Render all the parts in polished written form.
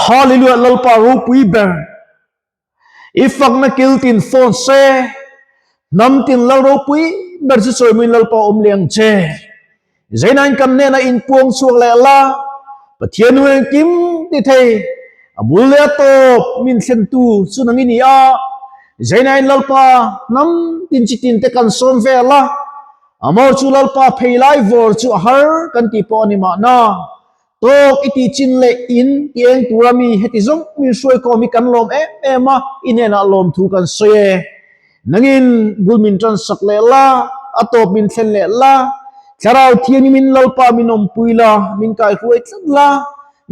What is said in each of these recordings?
hallelujah lalpa ro pui ber ifak na kiltin phone se nam tin lal ro pui ber si soi min lalpa liang che zainain kam ne na in puang suang le la pathian wen kim ti thei abul le to min sen tu sunang ini a zainain lalpa nam tin chitin te kan som ve la amor chu lalpa pheilai vor chu har kan ti po ni ma na tok iti chin le in tieng turami heti zong mi suai ko mi kan lom ma inena lom thu kan soye nangin bulmin tran sak le la atop min thlen le la charau thiani min lalpa minom puila min kai huai tla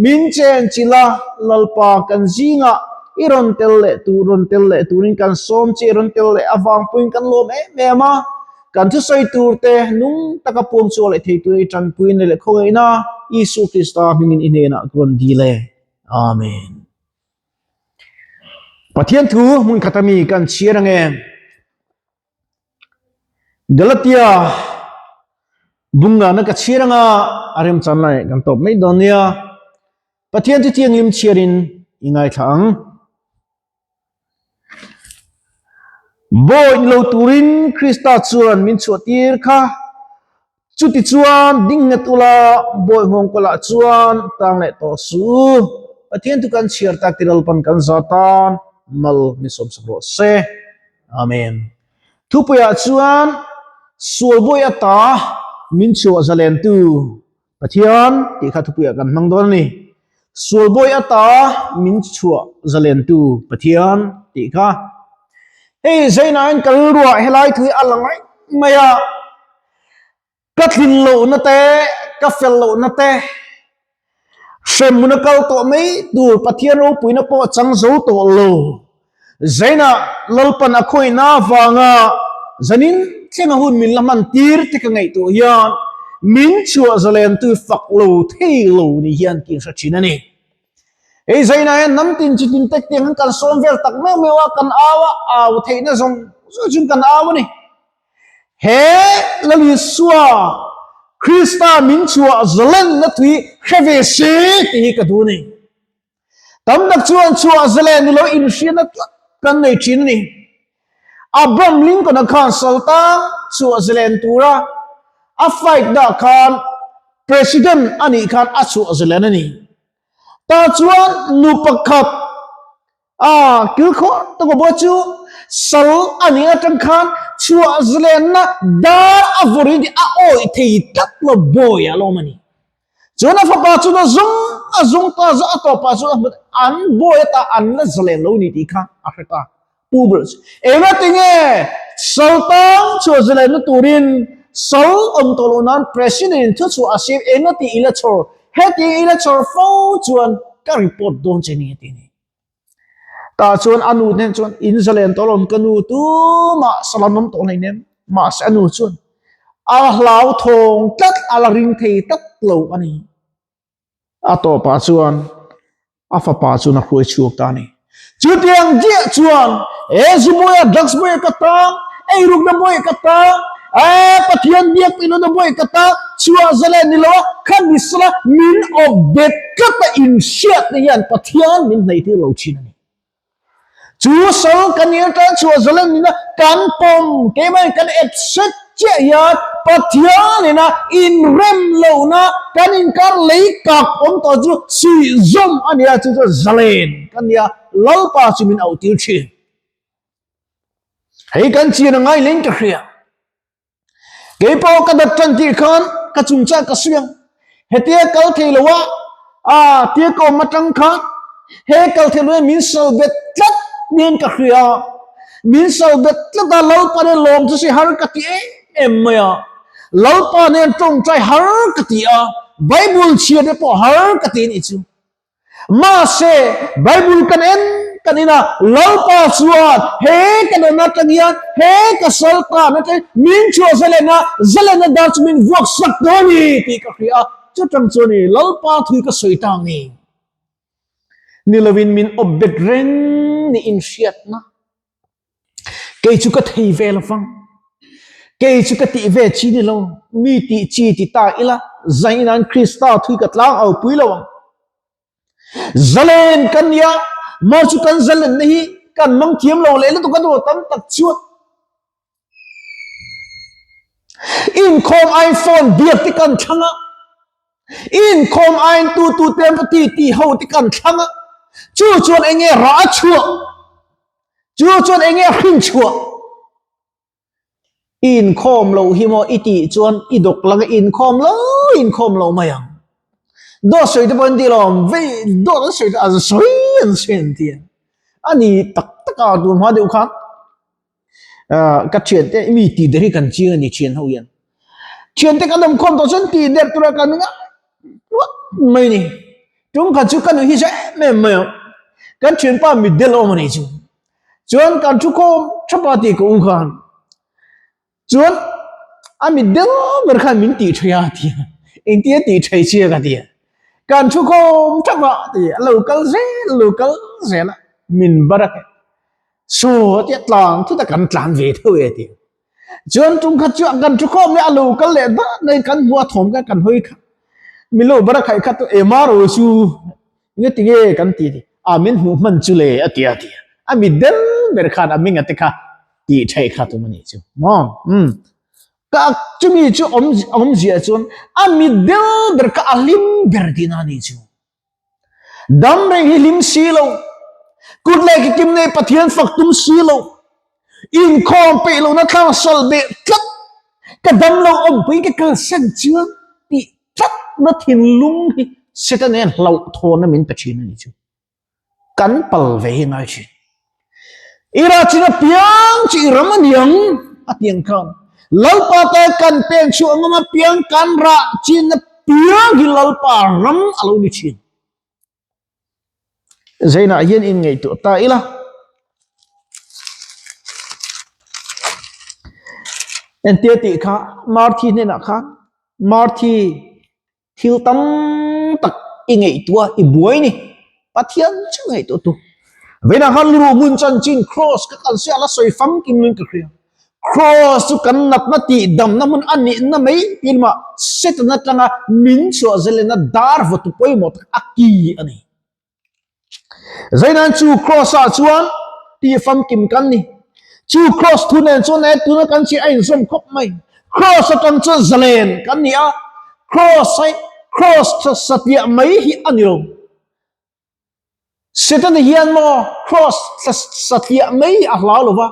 min chen chila lalpa kan zinga iron tel le tu rin kan som che iron tel le awang puin kan lom ma kan thu soi tur te nung takapum chu le thei tu tran puin le khoi na Isu Krista mingin inena kron dile amen pathian thu mun khatami kan chirange Galatia bunga na ka chiranga arem chanlai kan top mai donia pathian tu tiang lim chirin ingai thang boy lo turin Krista chuan min chuatir kha chuti chuan ding na tula boy ngong kola chuan tang le to su pathian tu kan chiar tak tiral pan kan zatan mal mi som sakro se amen thu puya chuan sul boy ata min chu zalen tu pathian ti kha thu puya kan mang don ni sul boy ata min chu zalen tu pathian ti kha hey zaina an kalruwa helai thui alangai maya ka thin lo na te ka fel lo na te sem munakal to mai tu pathian ro puina po chang zo to lo zaina lalpan akhoi na wanga zanin thenga hun min laman tir te ka ngai to hian min chua zalen tu fak lo thei lo ni hian king sa chinani ei zaina en nam tin chitin tek tiang kan som vel tak me mewa kan awa aw theina zong jun kan awa ni he lali suwa Krista min chua zalen na thui khave se ti ka du ni tam dak chuan chua zalen ni lo in shian kan nei chin ni Abraham Lincoln khan salta chua zalen tura a fight da khan president ani khan a chua zalen ani ta chuan nu pakhat kilkho to ko bo chu sal ani atang khan chua zlen na dar avori di a oi thei tak lo boy alo mani chuna fa pa chu na zung ta za to pa chu an boy ta an la zlen lo ni ti kha afrika pubers everything sultan chua zlen na turin sol tolonan president chu asif engati ilachor heti ilachor fo chuan ka report don cheni ti ni ta chuan anu nen chuan in zalen tolom kanu tu ma salanom to nei nem ma anu chuan a hlau thong tat ala ring thei tak lo ani a to pa chuan a fa pa chuan a khoi chuak ta ni chu tiang je chuan e zuboya drugs boy ka ta e ruk na boy ka ta pathian biak pino na boy ka ta chua zalen ni lo khan misla min of bet ka ta in shiat ni yan pathian min nei ti lo chin ani chu sol kanier ta chua zalen ni na kan pom ke mai kan etset che ya pathian ni na in rem lo na kan in kar lei kak om to chu si zom ania chu zalen kan ya lalpa chu min au tir chi hei kan chi na ngai leng ka khria ke po ka dat tan ti khan ka chung cha ka siang hetia kal thei lowa tia ko matang khan he kal thei lo min so bet tat nen ka khria min so bet tat da lo pa ne lom chu si har ka ti em maya lo pa ne tong chai har ka ti bible chia de po har ka ti ni chu ma se bible kan en kanina lalpa suat he kanana tangian he kasalta na min chu zalena dar min vok sak doni ti ka khria chutang choni lalpa thui ka soitang ni nilovin min obet ren ni inshiat na ke chu ka thei vel fang ke chu ka ti ve chi ni lo mi ti chi ti ta ila zainan krista thui ka tlang au pui lo zalen kan ya mau chu kan zalen ni kan mang thiam lo le tu kan ro tam tak chuat in khom iPhone biak ti kan thanga in khom ein tu tem ti ho ti kan thanga chu chuan enge ra chua chu chuan enge khin chua in khom lo hi mo iti chuan idok lang in khom lo mayang do soi de bon di lom ve do soi de az soi en sen ti ani tak taka du ma de khan ka chen te mi ti de kan chi ni chen ho yan chen te kan dom khom to chen ti der tura kan nga mai ni tum ka chu kan hi se me kan chen pa mi de lo ma ni chu chuan kan chu ko chapa ti ko khan chuan ami de ber khan min ti thya ti in ti ti thai chia ka ti kan chu ko chapa ti local ze la min barak so ti tlang tu ta kan tlan ve thau e ti chuan tum kha chu kan chu ko me local le da nei kan bua thom ka kan hoi kha mi lo barak khai kha to emaro chu nge ti ge kan ti ti amin hu man chu le atia ami del ber khan ami ngate kha ti thai kha tu mani chu mom ka chumi chu om zia chun ami del ber ka alim ber dinani chu dam re hilim silo kut le ki kim ne pathian fak tum silo in khom pe lo na thang sol be tlak ka dam lo om pe ka san chuan ti tlak na thin lung hi setan en lau thon na min pachin ni chu kan pal ve ngai chi ira china piang chi raman yang atiang kan lalpa ta kan pen chu angama piang kan ra chin piang gi lalpa ram alo ni chin zaina yen in ngai tu ta ila en te ti kha marthi ne na kha marthi thil tam tak i ngai tua i buai ni pathian chu ngai tu vena han lu mun chan chin cross ka kan sia la soi fam kim nun ka khria cross chu kan nap na ti dam na mun ani na mai pilma set na tanga min chu zelena dar votu poi mot aki ani zainan chu cross a chuan ti fam kim kan ni chu cross thu nen chu ne tu na kan chi ai som khop mai cross kan chu zelen kan ni a cross satya mai hi aniro setan hian mo cross satya mai a hlalova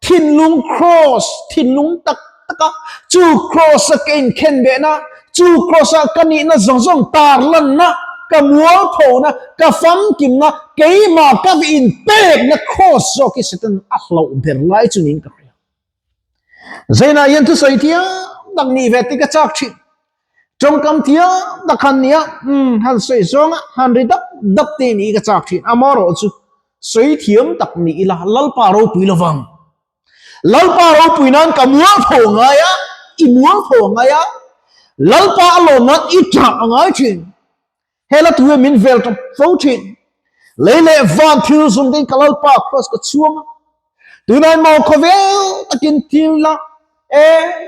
thin lung cross thin lung tak taka chu cross ken khen be na chu cross kan ni na zong tar lan na ka mual tho na ka fam kim na ke ma ka in pek na cross so ki setan a hlau ber lai chu nin ka zaina yan tu sai tia dak ni ve ti ka chak thi trong kam tia dakhan nia han sei zonga han ri dap te ni ka chak thi amaro chu sei thiam tak ni ila lalpa ro pui lawang lalpa ro pui nan ka mual tho nga ya I mual tho nga ya lalpa lo nat I tra ngai chin hela tu min vel to fo chin lele van thil zum ding ka lalpa cross ka chuang tu nan mo khovel takin thil la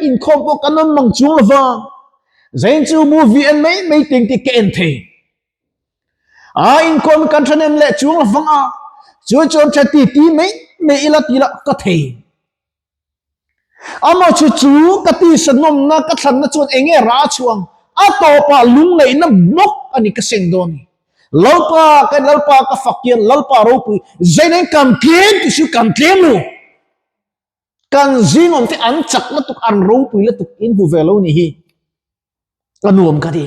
in khom ko kanon mang chung lawang zain chu movie en mai ting ti ken the in khom kan thanem le chung lawang a chu chon chati ti mai ila ka the ama chu ka ti sanom na ka than na chon enge ra chuang a to pa lung nei na mok ani ka seng doni lalpa ka fakien lalpa ro pui zain kam ken ti su kam ken lo kan zingom te an chak na tuk an ro pui la tuk in bu velo ni hi anuam ka di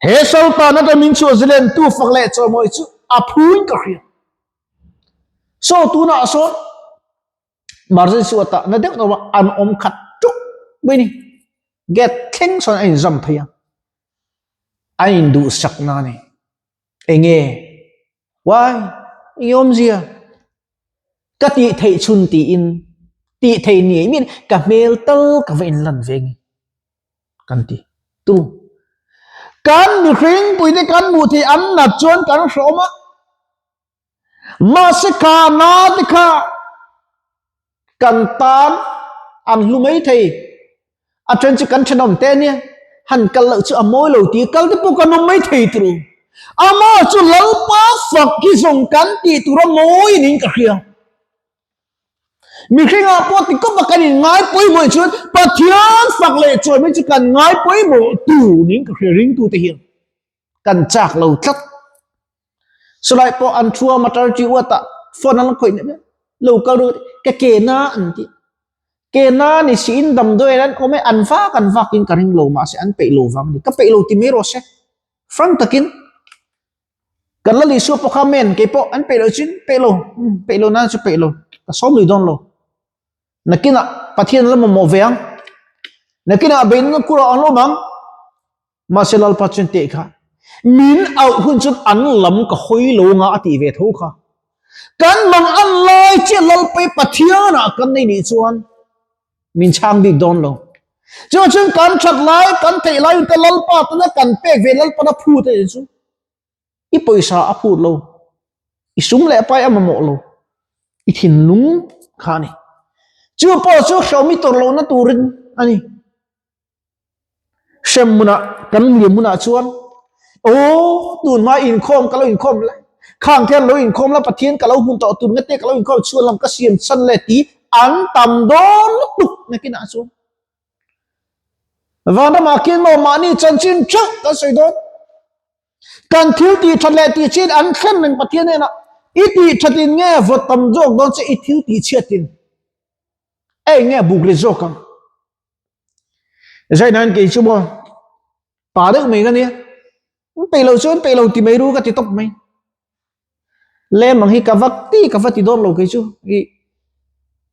he sal pa na ta min chu zelen tu fak le cho moi chu a phuin ka khria so tu na so margin su ta na dek no an om khat tuk mai ni get thing son ai zam thaya ai du sak na ni enge why yom zia ka ti thei chun ti in ti thei ni min ka mel tal ka ven lan veng kan ti tu kan mi khring pui de kan mu thi an na chuan kan soma ma se ka na de kha kan tan an lu mai thei a chen chi kan chenom te ni han kal lo chu a moi lo ti kal de pu kan mai thei tru ama chu lalpa fak ki zong kan ti tura moi ning ka khia mi khinga po ti ko bakani ngai poi mo chu pathian fak le choi me chu kan ngai poi mo tu ning ka khia ring tu te hian kan chak lo tlat sulai po an thua matar chi wata phone an khoi ne lo ka ru ka ke na an ti ke na ni sin dam doi ran o me an fa kan va kin ka ring lo ma se an pe lo wang ni ka pe lo ti me ro se front takin kan la li su po khamen ke po an pe lo chin pe lo na chu pe lo ka som li don lo nakina pathian la mo veang nakina ben na kura an lo mang ma se lal pa chen te kha min au hun chut an lam ka hoi lo nga ati ve tho kha kan mang an lai che lal pe pathiana kan nei ni chuan min chang dik don lo cho chung kan chat lai kan thei lai ta lal pa ta na kan pe ve lal pa na phu te chu i poisa a phu lo i sum le pa am mo lo i thin lung kha ni chu po chu shomi tor lo na turin ani shem muna kan li muna chuan o tun ma in khom ka lo in khom la khang thian lo in khom la pathian ka lo hun to tun ngate ka lo in khom chuan lam ka siam san le ti an tam don tuk na kina chu vanda ma kin mo mani chan chin chak ka sei don kan thil ti that le ti chin an khen nang pathian ne na i ti thatin nge vot tam jok don che i thil ti chiatin ei nge buk re jok kang zai nan ke chu bo pa được mấy cái này pe lâu thì mấy ru cái tóc mấy lem mang hi ka vắt ti don lo cái chu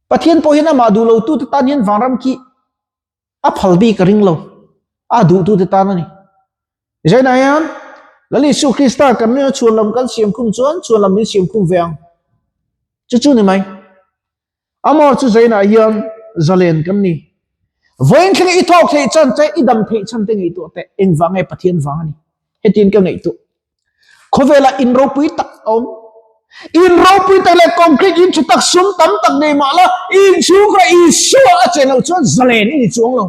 pathian po hina ma du lo tu ta nian varam ki a phalbi ka ring lo a du tu ta na ni zai na yan lali su krista kan ne chuan lam kan siam kum chuan lam ni siam kum veang chu ni mai amor chu zai na yan zalen kan ni voin thing i thok thei chan che i dam thei chan te ngi tu te eng wangai pathian wang ni hetin ke nei tu khovela in ro pui tak om in ro pui tak le concrete in chutak sum tam tak nei ma la in chu kra i su a chen lo chuan zalen i chuang lo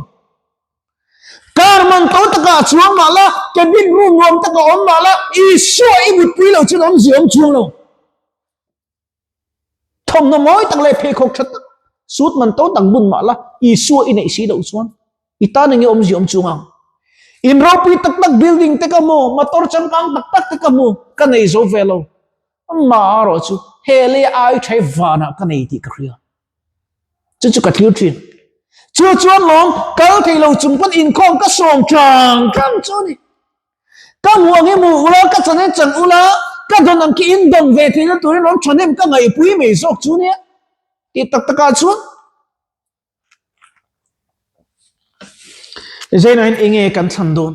kar man to taka chuang ma la ke bin room rom taka om ma la i su i but pui lo chuan om ziom chuang lo thom no moi tak le phe khok that suốt man to tang bun ma la i su i nei si do chuan i ta ngi om ziom chuang in ro pi tak tak building te ka mo motor chang kang tak tak te ka mo ka nei zo velo ma ro chu hele ai thai vana ka nei ti ka ria chu ka thiu thin chuan lom kal thei lo chung pan in khom ka som chang kan chu ni ka mu nge mu ula ka chane chang ula ka don am ki in dong ve the na turin lom chanem ka ngai pui me zok chu ne ti tak taka chu zain in inge kan thandon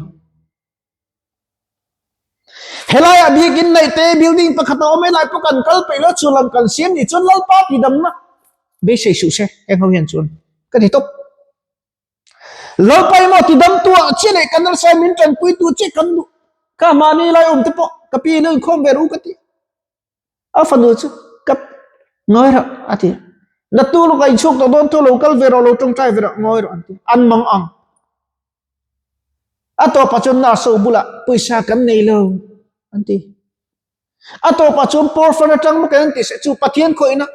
helai abi gin nei te building pakhat o me lai pakan kal pe lo chulam kan siam ni chun lal pa ti dam na be sei su se eng ho hian chun ka ti top lo pai mo ti dam tu che le kan sa min tan pui tu che kan du ka mani lai te po ka pi lo khom ve ru ka ti a fanu chu kap ngoi ra ati na tu lo kai chuk to don to local ve ro lo tong tai ve ra ngoi ro an mang ang ato pachon na so bula puisa kan nei lo anti ato pachon por fana tang mo kan ti se chu pathian khoi na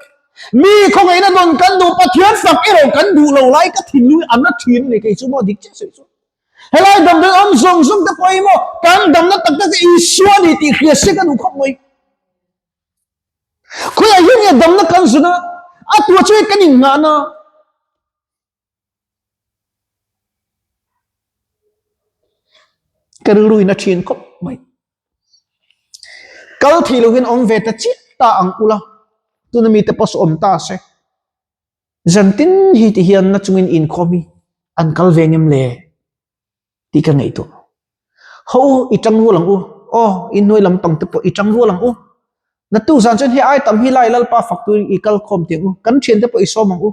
mi khong ai na don kan du pathian sak ero kan du lo lai ka thin lu an na thin ni ke chu mo dik che se chu helai dam de om zong zong ta poi mo kan dam na tak tak i swa ni ti khia se kan u khop moi khoi a yin ya dam na kan zuna atu che kan in na na karului na thin khop mai kal thilugin om ve ta chi ta ang ula tuna mi te pos om ta se zantin hi ti hian na chungin in khomi an kal vengem le ti ka ngei tu ho i tang hu lang u o in noi lam pang te po i tang hu lang u na tu zan chen hi ai tam hi lai lal pa factory i kal khom te u kan chen te po i so mang u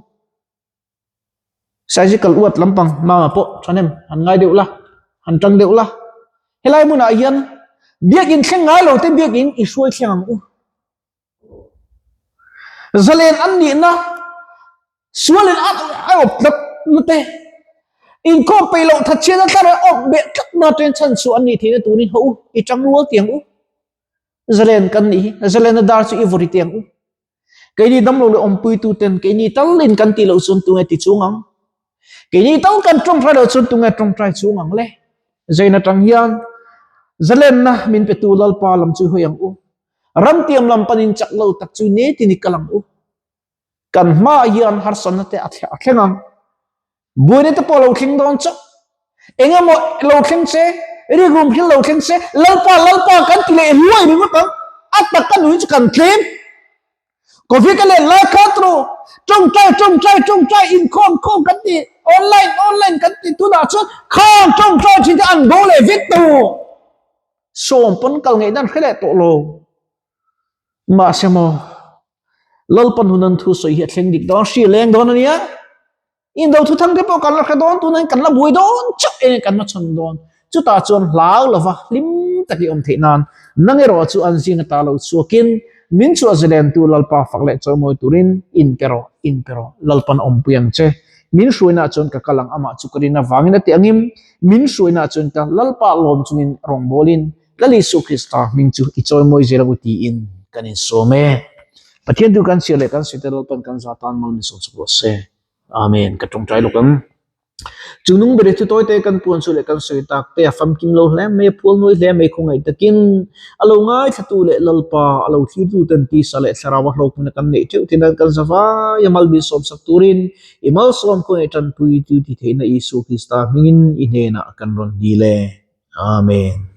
surgical uat lampang ma po thanem an ngai deu la an tang deu la helai muna hian biak in thleng ngai lo te biak in i suai thlang u zalen an ni na sualen at ai op dak mate in ko pe lo that chen ta op be tak na ten chan su an ni the tu ni ho i chang rual tiang u zalen kan ni zalen na dar chu ivori tiang u cái ni dam lo le om pui tu ten cái ni tal lin kan ti lo sun tu ngai ti chungang cái ni tal kan trong trai lo sun tu ngai trong trai chungang le zaina tang hian zalen na min pe tu lal pa lam chu hoyang u ram tiam lam panin chak lo tak chu ne ti ni kalang u kan ma hian har son na te a thengang buine te po lo thing don chak enga mo lo thing se ri gum thil lo thing se lalpa kan ti le huai ni mo tang at kan hu chu kan claim có việc cái này là khác rồi trong trai in con cái gì online cái gì tôi đã chốt không trong trai chỉ ăn đồ lại viết tù sôm pun kalau ngay dan khele to lo mà xem mà lal pan hunan thu soi hiat leng dik don shi leng don ania in do thu thang ke po kan la don tu nan kan la bui don chak en kan ma chon don chu ta chon lau lova lim taki om the nan nangero chu an jing ta lo chukin min chu azelen tu lalpa fakle chomoi turin in pero lalpan om puyang che min shuina chon ka kalang ama chukarina wangina ti angim min shuina chon ka lalpa lom chungin rong bolin lali su krista min chu i chomoi zelabuti in kanin some pathian tu kan sile kan sitel pan kan zatan mal ni so se amen ka tong trai lokam chunung bere chu toy te kan puan su le kan sui tak te fam kim lo hle me phul noi hle me khongai takin alo ngai thatu le lalpa alo thi tu tan ti sale sarawa hlok mun kan ne chu tin kan zawa yamal bi som sak turin imal som ko etan pui tu ti theina isu krista mingin inena kan ron dile amen